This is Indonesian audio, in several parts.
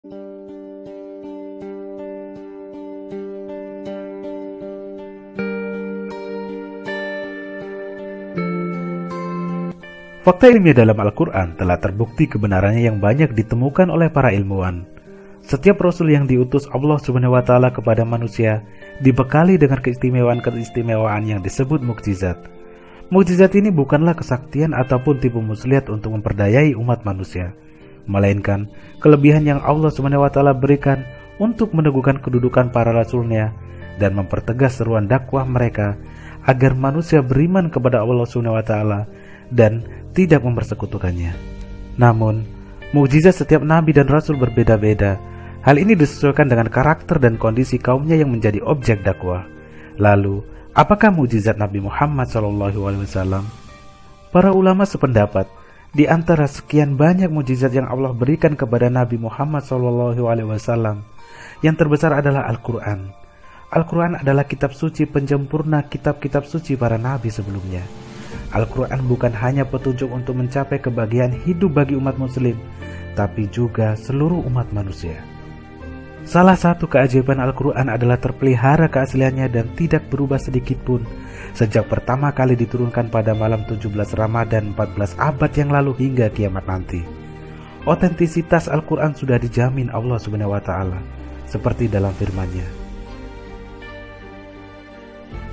Fakta ilmiah dalam Al-Quran telah terbukti kebenarannya yang banyak ditemukan oleh para ilmuwan. Setiap Rasul yang diutus Allah SWT kepada manusia dibekali dengan keistimewaan yang disebut mukjizat. Mukjizat ini bukanlah kesaktian ataupun tipu muslihat untuk memperdayai umat manusia, melainkan kelebihan yang Allah SWT berikan untuk meneguhkan kedudukan para Rasulnya dan mempertegas seruan dakwah mereka agar manusia beriman kepada Allah SWT dan tidak mempersekutukannya. Namun, mukjizat setiap nabi dan rasul berbeda-beda. Hal ini disesuaikan dengan karakter dan kondisi kaumnya yang menjadi objek dakwah. Lalu, apakah mukjizat Nabi Muhammad SAW? Para ulama sependapat, di antara sekian banyak mukjizat yang Allah berikan kepada Nabi Muhammad SAW, yang terbesar adalah Al-Quran. Al-Quran adalah kitab suci penjempurna kitab-kitab suci para nabi sebelumnya. Al-Quran bukan hanya petunjuk untuk mencapai kebahagiaan hidup bagi umat muslim, tapi juga seluruh umat manusia. Salah satu keajaiban Al-Quran adalah terpelihara keasliannya dan tidak berubah sedikit pun sejak pertama kali diturunkan pada malam 17 Ramadan 14 abad yang lalu hingga kiamat nanti. Otentisitas Al-Quran sudah dijamin Allah SWT, seperti dalam firman-Nya.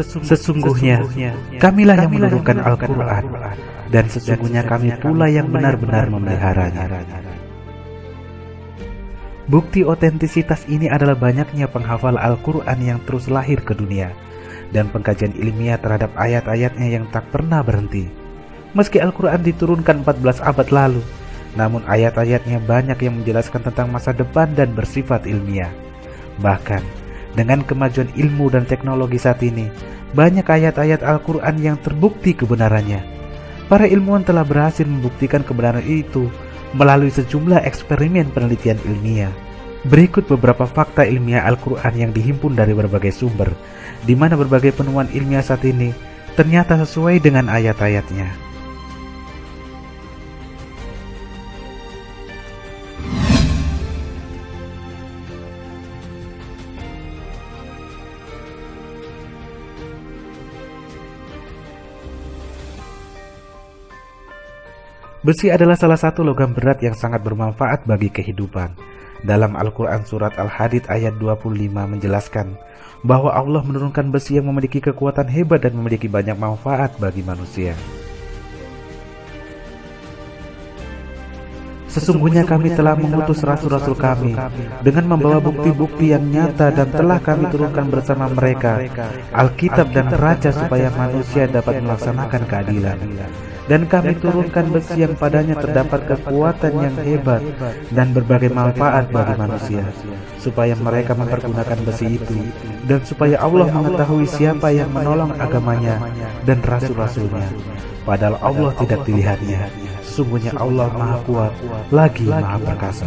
Sesungguhnya kamilah yang menurunkan Al-Quran, dan sesungguhnya kami pula yang benar-benar memeliharanya. Bukti otentisitas ini adalah banyaknya penghafal Al-Quran yang terus lahir ke dunia, dan pengkajian ilmiah terhadap ayat-ayatnya yang tak pernah berhenti. Meski Al-Quran diturunkan 14 abad lalu, namun ayat-ayatnya banyak yang menjelaskan tentang masa depan dan bersifat ilmiah. Bahkan, dengan kemajuan ilmu dan teknologi saat ini, banyak ayat-ayat Al-Quran yang terbukti kebenarannya. Para ilmuwan telah berhasil membuktikan kebenaran itu melalui sejumlah eksperimen penelitian ilmiah. Berikut beberapa fakta ilmiah Al-Quran yang dihimpun dari berbagai sumber, di mana berbagai penemuan ilmiah saat ini ternyata sesuai dengan ayat-ayatnya. Besi adalah salah satu logam berat yang sangat bermanfaat bagi kehidupan. Dalam Al-Quran surat Al-Hadid ayat 25 menjelaskan bahwa Allah menurunkan besi yang memiliki kekuatan hebat dan memiliki banyak manfaat bagi manusia. Sesungguhnya kami telah mengutus rasul-rasul kami dengan membawa bukti-bukti yang nyata dan telah kami turunkan bersama mereka Alkitab dan Raja supaya manusia dapat melaksanakan keadilan. Dan kami turunkan besi yang padanya terdapat kekuatan yang hebat dan berbagai manfaat bagi manusia, supaya mereka mempergunakan besi itu, dan supaya Allah mengetahui siapa yang menolong agamanya dan rasul-rasulnya. Padahal Allah tidak dilihatnya. Sesungguhnya Allah Maha Kuat lagi Maha Perkasa.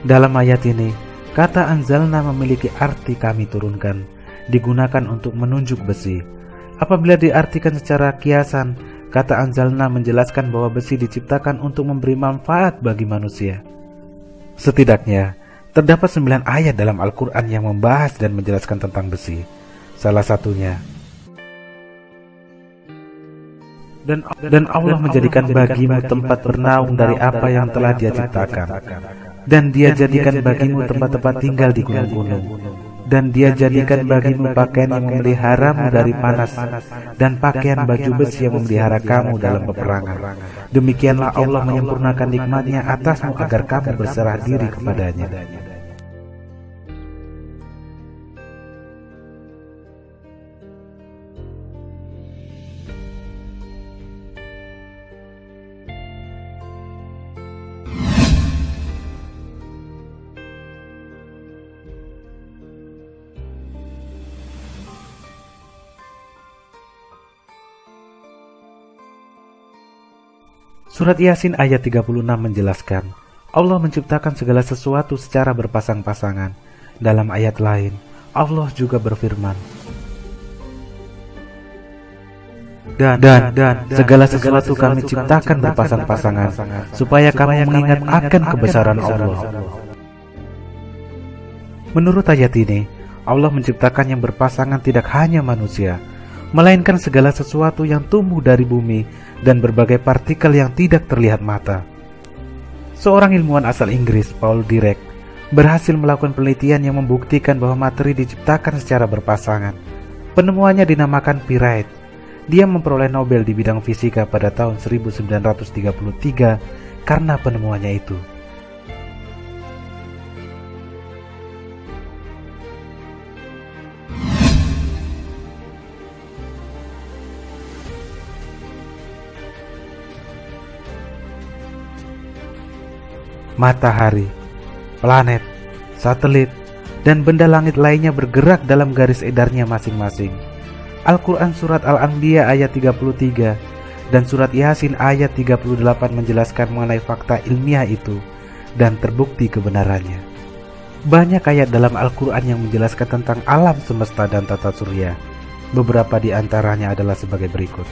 Dalam ayat ini, kata anzalna memiliki arti kami turunkan, digunakan untuk menunjuk besi. Apabila diartikan secara kiasan, kata anzalna menjelaskan bahwa besi diciptakan untuk memberi manfaat bagi manusia. Setidaknya, terdapat 9 ayat dalam Al-Quran yang membahas dan menjelaskan tentang besi. Salah satunya, dan Allah menjadikan bagimu tempat bernaung dari apa yang telah Dia ciptakan, dan Dia jadikan bagimu tempat-tempat tinggal di gunung-gunung. Dan Dia jadikan bagimu pakaian yang memeliharamu dari panas, dan pakaian baju besi yang memelihara kamu dalam peperangan. Demikianlah Allah menyempurnakan nikmat-Nya atasmu agar kamu berserah diri kepadanya. Surat Yasin ayat 36 menjelaskan, Allah menciptakan segala sesuatu secara berpasang-pasangan. Dalam ayat lain, Allah juga berfirman, Dan segala sesuatu kami ciptakan berpasang-pasangan, supaya kamu mengingat akan kebesaran Allah. Menurut ayat ini, Allah menciptakan yang berpasangan tidak hanya manusia, melainkan segala sesuatu yang tumbuh dari bumi dan berbagai partikel yang tidak terlihat mata. Seorang ilmuwan asal Inggris, Paul Dirac, berhasil melakukan penelitian yang membuktikan bahwa materi diciptakan secara berpasangan. Penemuannya dinamakan Pirite. Dia memperoleh Nobel di bidang fisika pada tahun 1933 karena penemuannya itu. Matahari, planet, satelit, dan benda langit lainnya bergerak dalam garis edarnya masing-masing. Al-Quran Surat Al-Anbiya ayat 33 dan Surat Yasin ayat 38 menjelaskan mengenai fakta ilmiah itu dan terbukti kebenarannya. Banyak ayat dalam Al-Quran yang menjelaskan tentang alam semesta dan tata surya. Beberapa di antaranya adalah sebagai berikut.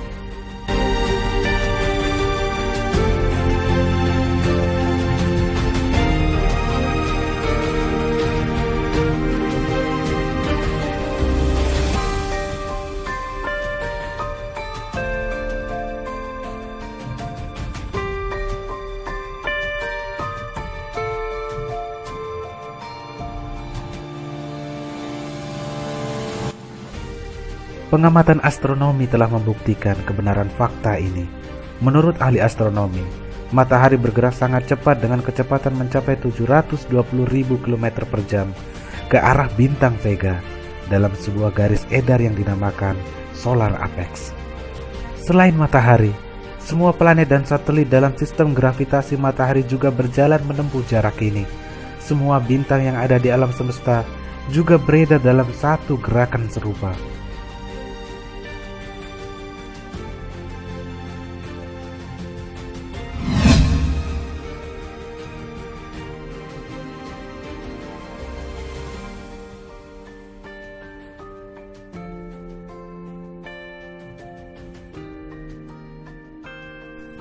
Pengamatan astronomi telah membuktikan kebenaran fakta ini. Menurut ahli astronomi, matahari bergerak sangat cepat dengan kecepatan mencapai 720.000 km per jam ke arah bintang Vega dalam sebuah garis edar yang dinamakan Solar Apex. Selain matahari, semua planet dan satelit dalam sistem gravitasi matahari juga berjalan menempuh jarak ini. Semua bintang yang ada di alam semesta juga beredar dalam satu gerakan serupa.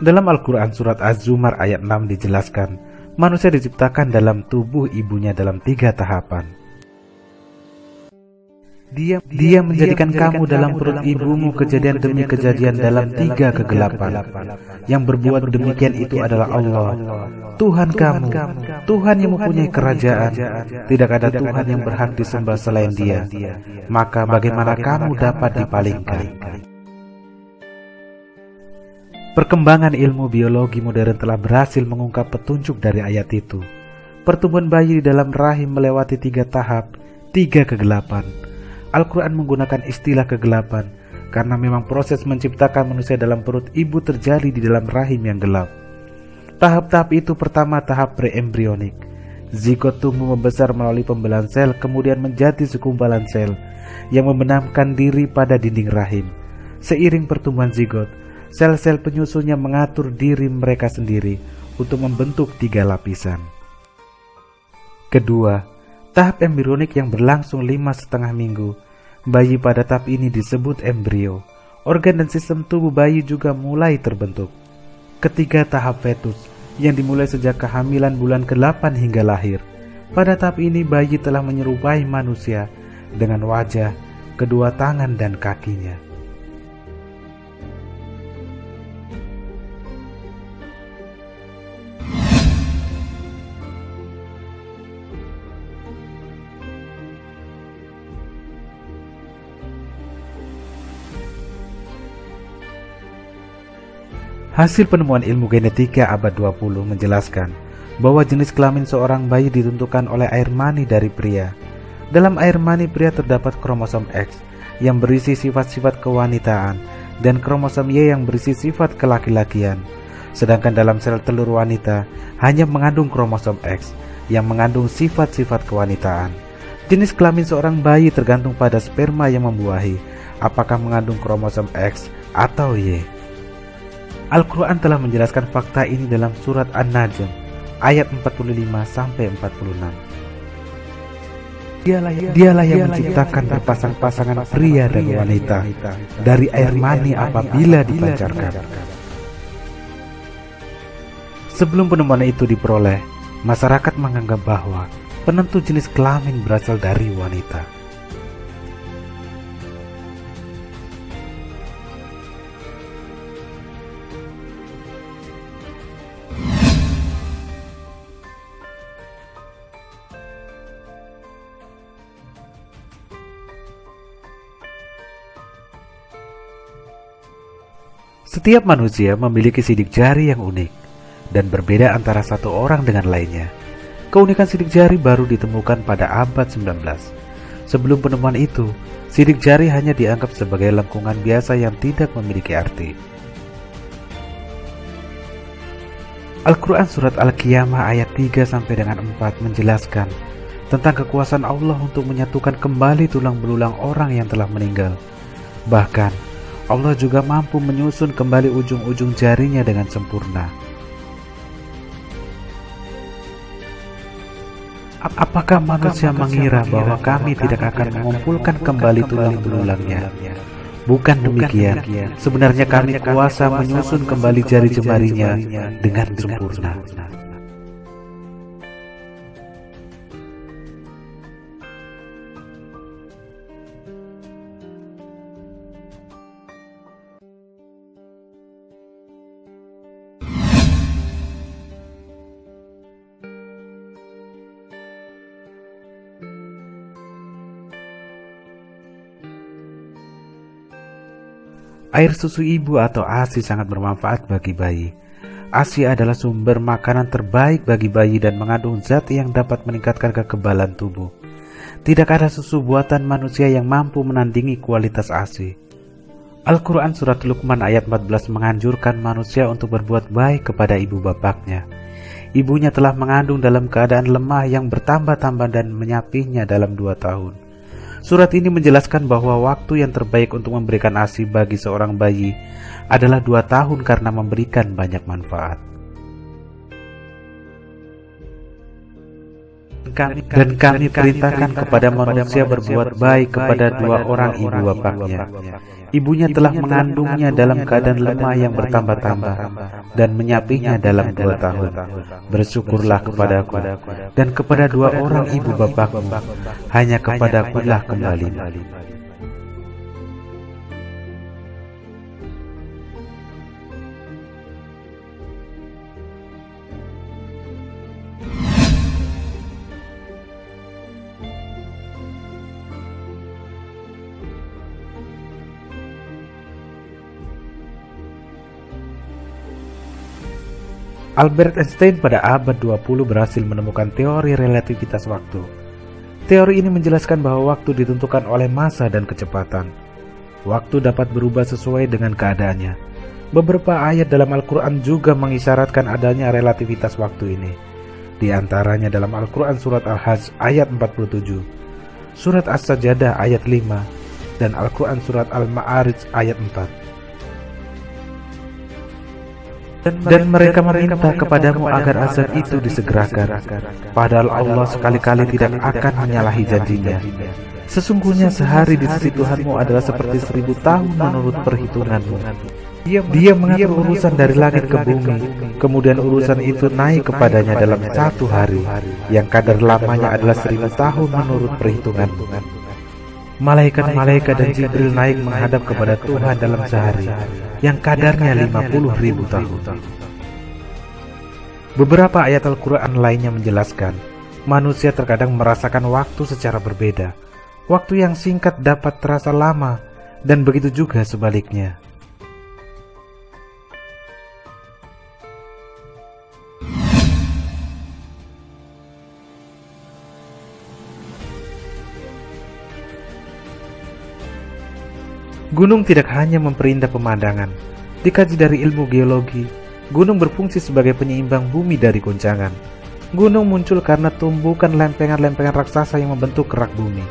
Dalam Al-Quran Surat Az-Zumar ayat 6 dijelaskan, manusia diciptakan dalam tubuh ibunya dalam 3 tahapan. Dia menjadikan kamu dalam perut ibumu kejadian demi kejadian dalam 3 kegelapan. Yang berbuat demikian itu adalah Allah, Tuhan kamu, Tuhan yang mempunyai kerajaan. Tidak ada Tuhan yang berhak disembah selain Dia. Maka bagaimana kamu dapat dipalingkan? Perkembangan ilmu biologi modern telah berhasil mengungkap petunjuk dari ayat itu. Pertumbuhan bayi di dalam rahim melewati 3 tahap, 3 kegelapan. Al-Quran menggunakan istilah kegelapan karena memang proses menciptakan manusia dalam perut ibu terjadi di dalam rahim yang gelap. Tahap-tahap itu pertama tahap preembrionik. Zigot tumbuh membesar melalui pembelahan sel, kemudian menjadi segumpalan sel yang membenamkan diri pada dinding rahim. Seiring pertumbuhan zigot, sel-sel penyusunnya mengatur diri mereka sendiri untuk membentuk 3 lapisan. Kedua, tahap embrionik yang berlangsung 5,5 minggu. Bayi pada tahap ini disebut embrio. Organ dan sistem tubuh bayi juga mulai terbentuk. Ketiga, tahap fetus yang dimulai sejak kehamilan bulan ke-8 hingga lahir. Pada tahap ini bayi telah menyerupai manusia dengan wajah, kedua tangan dan kakinya. Hasil penemuan ilmu genetika abad 20 menjelaskan bahwa jenis kelamin seorang bayi ditentukan oleh air mani dari pria. Dalam air mani pria terdapat kromosom X yang berisi sifat-sifat kewanitaan dan kromosom Y yang berisi sifat kelaki-lakian. Sedangkan dalam sel telur wanita hanya mengandung kromosom X yang mengandung sifat-sifat kewanitaan. Jenis kelamin seorang bayi tergantung pada sperma yang membuahi, apakah mengandung kromosom X atau Y. Al-Quran telah menjelaskan fakta ini dalam surat An-Najm ayat 45-46. Dialah yang menciptakan berpasang-pasangan pria dan wanita dari air mani apabila dipancarkan. Sebelum penemuan itu diperoleh, masyarakat menganggap bahwa penentu jenis kelamin berasal dari wanita. Setiap manusia memiliki sidik jari yang unik dan berbeda antara satu orang dengan lainnya. Keunikan sidik jari baru ditemukan pada abad 19. Sebelum penemuan itu, sidik jari hanya dianggap sebagai lengkungan biasa yang tidak memiliki arti. Al-Quran Surat Al-Qiyamah ayat 3-4 menjelaskan tentang kekuasaan Allah untuk menyatukan kembali tulang belulang orang yang telah meninggal. Bahkan, Allah juga mampu menyusun kembali ujung-ujung jarinya dengan sempurna. Apakah manusia mengira bahwa kami tidak akan mengumpulkan kembali tulang belulangnya? Bukan demikian. Sebenarnya kami kuasa menyusun kembali jari jemarinya dengan sempurna. Air susu ibu atau ASI sangat bermanfaat bagi bayi. ASI adalah sumber makanan terbaik bagi bayi dan mengandung zat yang dapat meningkatkan kekebalan tubuh. Tidak ada susu buatan manusia yang mampu menandingi kualitas ASI. Al-Quran Surat Luqman ayat 14 menganjurkan manusia untuk berbuat baik kepada ibu bapaknya. Ibunya telah mengandung dalam keadaan lemah yang bertambah-tambah dan menyapihnya dalam 2 tahun. Surat ini menjelaskan bahwa waktu yang terbaik untuk memberikan ASI bagi seorang bayi adalah 2 tahun karena memberikan banyak manfaat. Dan kami perintahkan kepada manusia berbuat baik kepada 2 orang ibu bapaknya. Ibunya telah mengandungnya dalam keadaan lemah yang bertambah-tambah dan menyapihnya dalam 2 tahun. Bersyukurlah kepadaku dan kepada 2 orang ibu bapakmu, hanya kepadakulah kembali. Albert Einstein pada abad 20 berhasil menemukan teori relativitas waktu. Teori ini menjelaskan bahwa waktu ditentukan oleh massa dan kecepatan. Waktu dapat berubah sesuai dengan keadaannya. Beberapa ayat dalam Al-Quran juga mengisyaratkan adanya relativitas waktu ini. Di antaranya dalam Al-Quran Surat Al-Hajj ayat 47, Surat As-Sajdah ayat 5, dan Al-Quran Surat Al-Ma'arij ayat 4. Dan mereka meminta kepadamu agar azab itu disegerakan, padahal Allah sekali-kali tidak akan menyalahi janjinya. Sesungguhnya sehari di sisi Tuhanmu adalah seperti 1000 tahun menurut perhitunganmu. Dia mengatur urusan dari langit ke bumi, kemudian urusan itu naik kepadanya dalam 1 hari, yang kadar lamanya adalah 1000 tahun menurut perhitunganmu. Malaikat-malaikat dan Jibril naik menghadap kepada Tuhan dalam sehari, yang kadarnya 50.000 tahun. Beberapa ayat Al-Quran lainnya menjelaskan, manusia terkadang merasakan waktu secara berbeda. Waktu yang singkat dapat terasa lama, dan begitu juga sebaliknya. Gunung tidak hanya memperindah pemandangan. Dikaji dari ilmu geologi, gunung berfungsi sebagai penyeimbang bumi dari goncangan. Gunung muncul karena tumbukan lempengan-lempengan raksasa yang membentuk kerak bumi.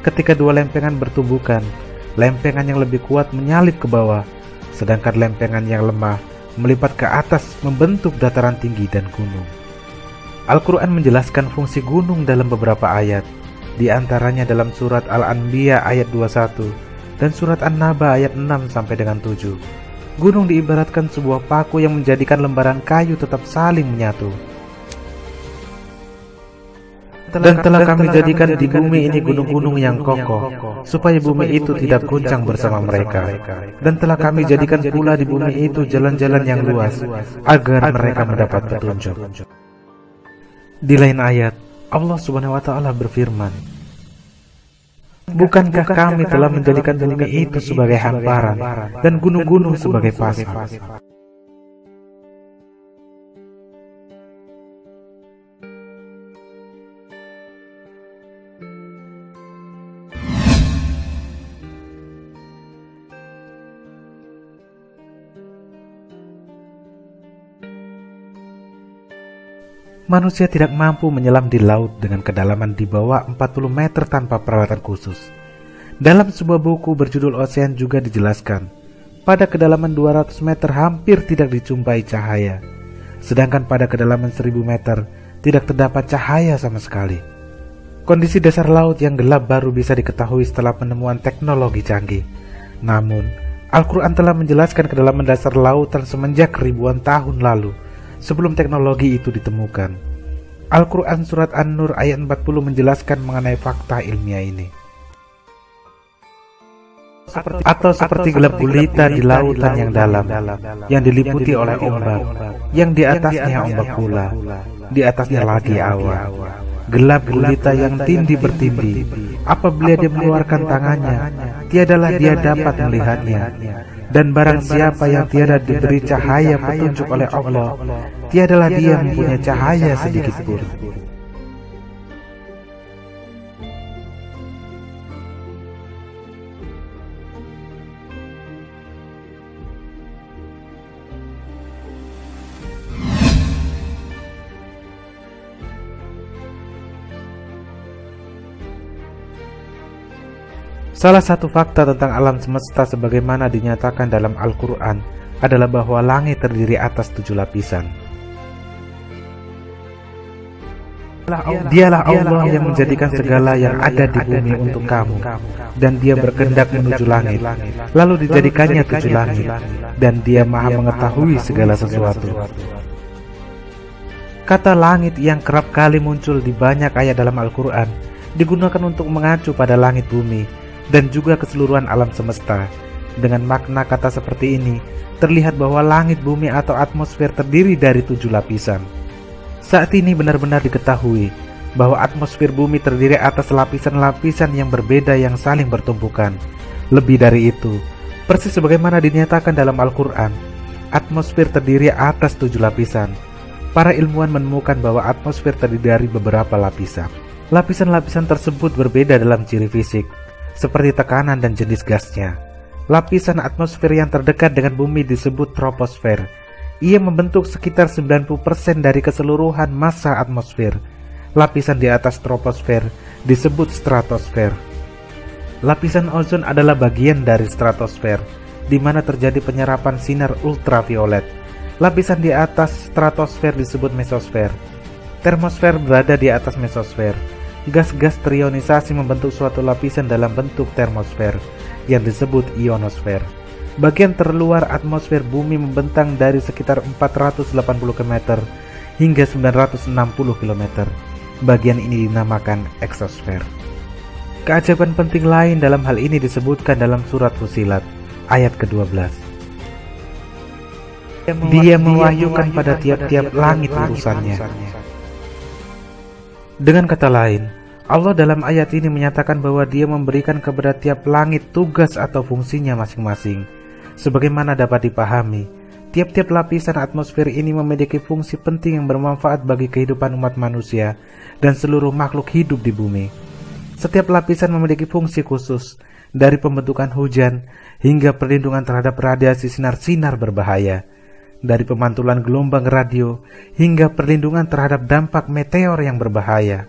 Ketika 2 lempengan bertumbukan, lempengan yang lebih kuat menyalip ke bawah, sedangkan lempengan yang lemah melipat ke atas membentuk dataran tinggi dan gunung. Al-Quran menjelaskan fungsi gunung dalam beberapa ayat. di antaranya dalam surat Al-Anbiya ayat 21 dan surat An-Naba ayat 6 sampai dengan 7. Gunung diibaratkan sebuah paku yang menjadikan lembaran kayu tetap saling menyatu. Dan telah kami jadikan di bumi ini gunung-gunung yang kokoh, supaya bumi itu tidak goncang bersama mereka. Dan telah kami jadikan pula di bumi itu jalan-jalan yang luas, agar mereka mendapat petunjuk. Di lain ayat, Allah Subhanahu wa Ta'ala berfirman, bukankah kami telah menjadikan bumi itu sebagai hamparan dan gunung-gunung sebagai pasir? Manusia tidak mampu menyelam di laut dengan kedalaman di bawah 40 meter tanpa peralatan khusus. Dalam sebuah buku berjudul Ocean juga dijelaskan, pada kedalaman 200 meter hampir tidak dijumpai cahaya, sedangkan pada kedalaman 1000 meter tidak terdapat cahaya sama sekali. Kondisi dasar laut yang gelap baru bisa diketahui setelah penemuan teknologi canggih. Namun, Al-Quran telah menjelaskan kedalaman dasar lautan semenjak ribuan tahun lalu, sebelum teknologi itu ditemukan. Al-Quran Surat An-Nur ayat 40 menjelaskan mengenai fakta ilmiah ini. Atau seperti gelap gulita di lautan yang dalam, yang diliputi oleh ombak, yang di atasnya ombak pula, di atasnya lagi awan. Gelap gulita yang tindih bertindih, apabila dia mengeluarkan tangannya, tiadalah dia dapat melihatnya. Dan barang siapa yang tiada diberi cahaya petunjuk oleh Allah, tiadalah dia mempunyai cahaya sedikit pun. Salah satu fakta tentang alam semesta sebagaimana dinyatakan dalam Al-Quran adalah bahwa langit terdiri atas 7 lapisan. Dialah Allah yang menjadikan segala yang ada di bumi untuk kamu, dan Dia berkehendak menuju langit, lalu dijadikannya 7 langit, dan Dia Maha mengetahui segala sesuatu. Kata langit yang kerap kali muncul di banyak ayat dalam Al-Quran digunakan untuk mengacu pada langit bumi dan juga keseluruhan alam semesta. Dengan makna kata seperti ini, terlihat bahwa langit, bumi atau atmosfer terdiri dari 7 lapisan. Saat ini benar-benar diketahui bahwa atmosfer bumi terdiri atas lapisan-lapisan yang berbeda yang saling bertumpukan. Lebih dari itu, persis sebagaimana dinyatakan dalam Al-Quran, atmosfer terdiri atas 7 lapisan. Para ilmuwan menemukan bahwa atmosfer terdiri dari beberapa lapisan. Lapisan-lapisan tersebut berbeda dalam ciri fisik, seperti tekanan dan jenis gasnya. Lapisan atmosfer yang terdekat dengan bumi disebut troposfer. Ia membentuk sekitar 90% dari keseluruhan massa atmosfer. Lapisan di atas troposfer disebut stratosfer. Lapisan ozon adalah bagian dari stratosfer, di mana terjadi penyerapan sinar ultraviolet. Lapisan di atas stratosfer disebut mesosfer. Termosfer berada di atas mesosfer. Gas-gas terionisasi membentuk suatu lapisan dalam bentuk termosfer yang disebut ionosfer. Bagian terluar atmosfer bumi membentang dari sekitar 480 km hingga 960 km. Bagian ini dinamakan eksosfer. Keajaiban penting lain dalam hal ini disebutkan dalam surat Fussilat ayat ke-12. Dia mewahyukan pada tiap-tiap langit urusannya. Dengan kata lain, Allah dalam ayat ini menyatakan bahwa Dia memberikan kepada tiap langit tugas atau fungsinya masing-masing. Sebagaimana dapat dipahami, tiap-tiap lapisan atmosfer ini memiliki fungsi penting yang bermanfaat bagi kehidupan umat manusia dan seluruh makhluk hidup di bumi. Setiap lapisan memiliki fungsi khusus, dari pembentukan hujan hingga perlindungan terhadap radiasi sinar-sinar berbahaya, dari pemantulan gelombang radio hingga perlindungan terhadap dampak meteor yang berbahaya.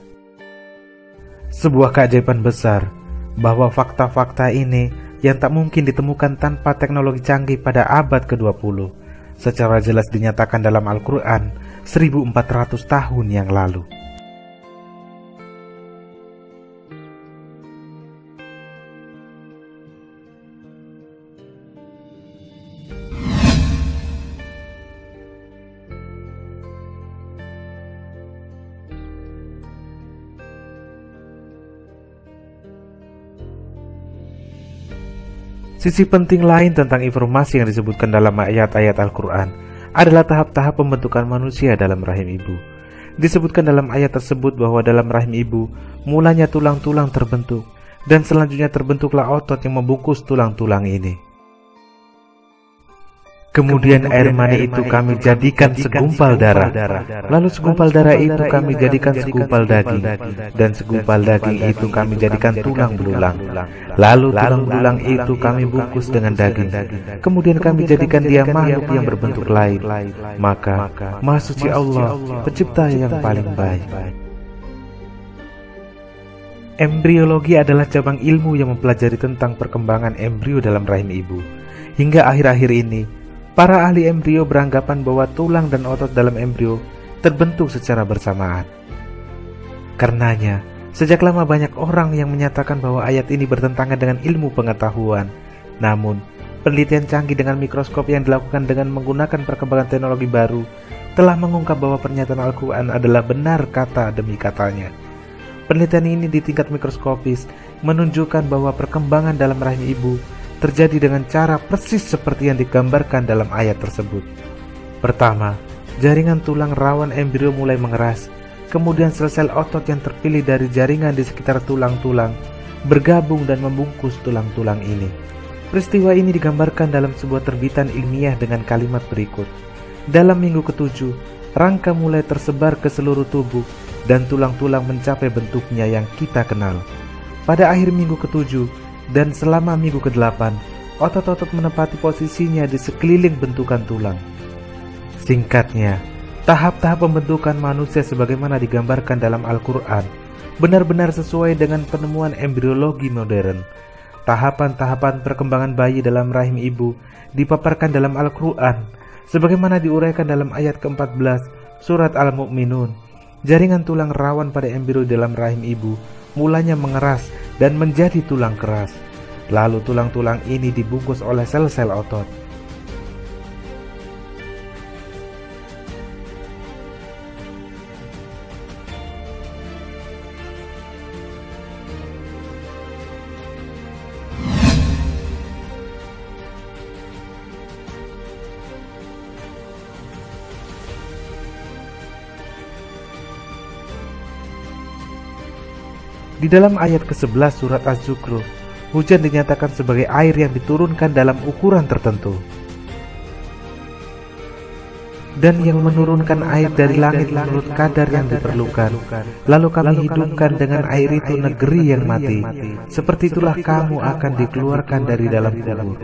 Sebuah keajaiban besar bahwa fakta-fakta ini yang tak mungkin ditemukan tanpa teknologi canggih pada abad ke-20 secara jelas dinyatakan dalam Al-Quran 1400 tahun yang lalu. Sisi penting lain tentang informasi yang disebutkan dalam ayat-ayat Al-Quran adalah tahap-tahap pembentukan manusia dalam rahim ibu. Disebutkan dalam ayat tersebut bahwa dalam rahim ibu mulanya tulang-tulang terbentuk, dan selanjutnya terbentuklah otot yang membungkus tulang-tulang ini. Kemudian air mani itu kami jadikan segumpal darah. Lalu segumpal darah itu kami jadikan segumpal daging, dan segumpal daging itu kami jadikan tulang belulang. Lalu tulang belulang itu kami bungkus dengan daging. Kemudian kami jadikan dia makhluk yang berbentuk lain. Maka Maha Suci Allah, Pencipta yang paling baik. Embriologi adalah cabang ilmu yang mempelajari tentang perkembangan embrio dalam rahim ibu. Hingga akhir-akhir ini, para ahli embrio beranggapan bahwa tulang dan otot dalam embrio terbentuk secara bersamaan. Karenanya, sejak lama banyak orang yang menyatakan bahwa ayat ini bertentangan dengan ilmu pengetahuan. Namun, penelitian canggih dengan mikroskop yang dilakukan dengan menggunakan perkembangan teknologi baru telah mengungkap bahwa pernyataan Al-Quran adalah benar kata demi katanya. Penelitian ini di tingkat mikroskopis menunjukkan bahwa perkembangan dalam rahim ibu terjadi dengan cara persis seperti yang digambarkan dalam ayat tersebut. Pertama, jaringan tulang rawan embrio mulai mengeras, kemudian sel-sel otot yang terpilih dari jaringan di sekitar tulang-tulang bergabung dan membungkus tulang-tulang ini. Peristiwa ini digambarkan dalam sebuah terbitan ilmiah dengan kalimat berikut. Dalam minggu ke-7, rangka mulai tersebar ke seluruh tubuh dan tulang-tulang mencapai bentuknya yang kita kenal. Pada akhir minggu ke-7 dan selama minggu ke-8, otot-otot menempati posisinya di sekeliling bentukan tulang. Singkatnya, tahap-tahap pembentukan manusia sebagaimana digambarkan dalam Al-Quran benar-benar sesuai dengan penemuan embriologi modern. Tahapan-tahapan perkembangan bayi dalam rahim ibu dipaparkan dalam Al-Quran sebagaimana diuraikan dalam ayat ke-14 surat Al-Mu'minun. Jaringan tulang rawan pada embrio dalam rahim ibu mulanya mengeras dan menjadi tulang keras. Lalu tulang-tulang ini dibungkus oleh sel-sel otot. Di dalam ayat ke-11 surat Az-Zukhruf, hujan dinyatakan sebagai air yang diturunkan dalam ukuran tertentu. Dan yang menurunkan air dari langit menurut kadar yang diperlukan. Lalu kami hidupkan dengan air itu negeri yang mati. Seperti itulah kamu akan dikeluarkan dari dalam kubur.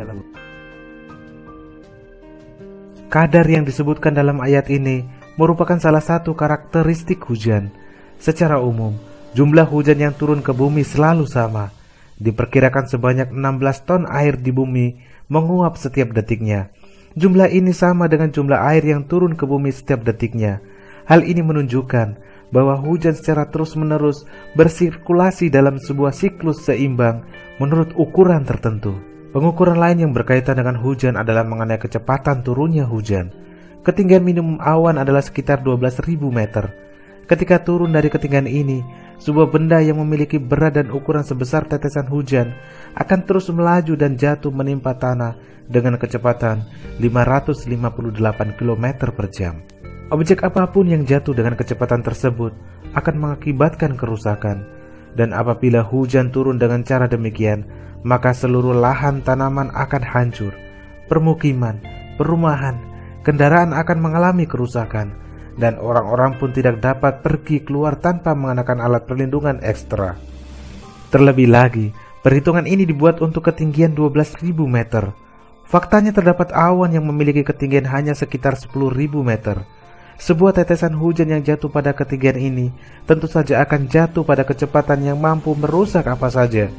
Kadar yang disebutkan dalam ayat ini merupakan salah satu karakteristik hujan. Secara umum, jumlah hujan yang turun ke bumi selalu sama. Diperkirakan sebanyak 16 ton air di bumi menguap setiap detiknya. Jumlah ini sama dengan jumlah air yang turun ke bumi setiap detiknya. Hal ini menunjukkan bahwa hujan secara terus-menerus bersirkulasi dalam sebuah siklus seimbang menurut ukuran tertentu. Pengukuran lain yang berkaitan dengan hujan adalah mengenai kecepatan turunnya hujan. Ketinggian minimum awan adalah sekitar 12.000 meter. Ketika turun dari ketinggian ini, sebuah benda yang memiliki berat dan ukuran sebesar tetesan hujan akan terus melaju dan jatuh menimpa tanah dengan kecepatan 558 km per jam. Objek apapun yang jatuh dengan kecepatan tersebut akan mengakibatkan kerusakan. Dan apabila hujan turun dengan cara demikian, maka seluruh lahan tanaman akan hancur. Permukiman, perumahan, kendaraan akan mengalami kerusakan. Dan orang-orang pun tidak dapat pergi keluar tanpa mengenakan alat perlindungan ekstra. Terlebih lagi, perhitungan ini dibuat untuk ketinggian 12.000 meter. Faktanya terdapat awan yang memiliki ketinggian hanya sekitar 10.000 meter. Sebuah tetesan hujan yang jatuh pada ketinggian ini tentu saja akan jatuh pada kecepatan yang mampu merusak apa saja.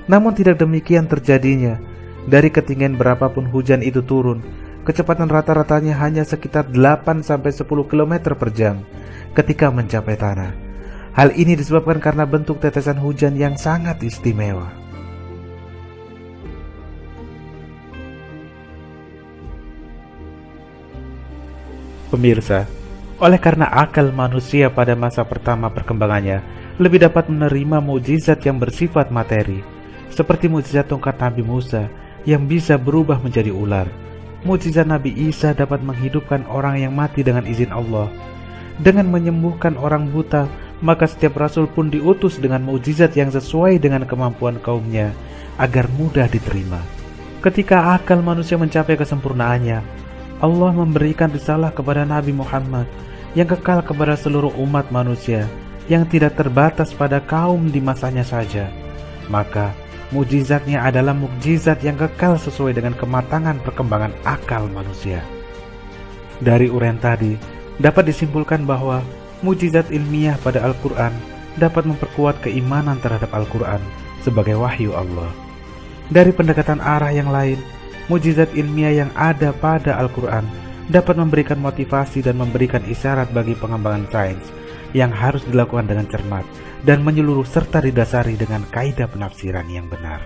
Namun tidak demikian terjadinya. Dari ketinggian berapapun hujan itu turun, kecepatan rata-ratanya hanya sekitar 8-10 km per jam ketika mencapai tanah. Hal ini disebabkan karena bentuk tetesan hujan yang sangat istimewa. Pemirsa, oleh karena akal manusia pada masa pertama perkembangannya lebih dapat menerima mukjizat yang bersifat materi, seperti mukjizat tongkat Nabi Musa yang bisa berubah menjadi ular. Mukjizat Nabi Isa dapat menghidupkan orang yang mati dengan izin Allah. Dengan menyembuhkan orang buta, maka setiap rasul pun diutus dengan mukjizat yang sesuai dengan kemampuan kaumnya agar mudah diterima. Ketika akal manusia mencapai kesempurnaannya, Allah memberikan risalah kepada Nabi Muhammad yang kekal kepada seluruh umat manusia, yang tidak terbatas pada kaum di masanya saja. Maka mukjizatnya adalah mukjizat yang kekal sesuai dengan kematangan perkembangan akal manusia. Dari uraian tadi dapat disimpulkan bahwa mukjizat ilmiah pada Al-Quran dapat memperkuat keimanan terhadap Al-Quran sebagai wahyu Allah. Dari pendekatan arah yang lain, mukjizat ilmiah yang ada pada Al-Quran dapat memberikan motivasi dan memberikan isyarat bagi pengembangan sains yang harus dilakukan dengan cermat dan menyeluruh serta didasari dengan kaidah penafsiran yang benar.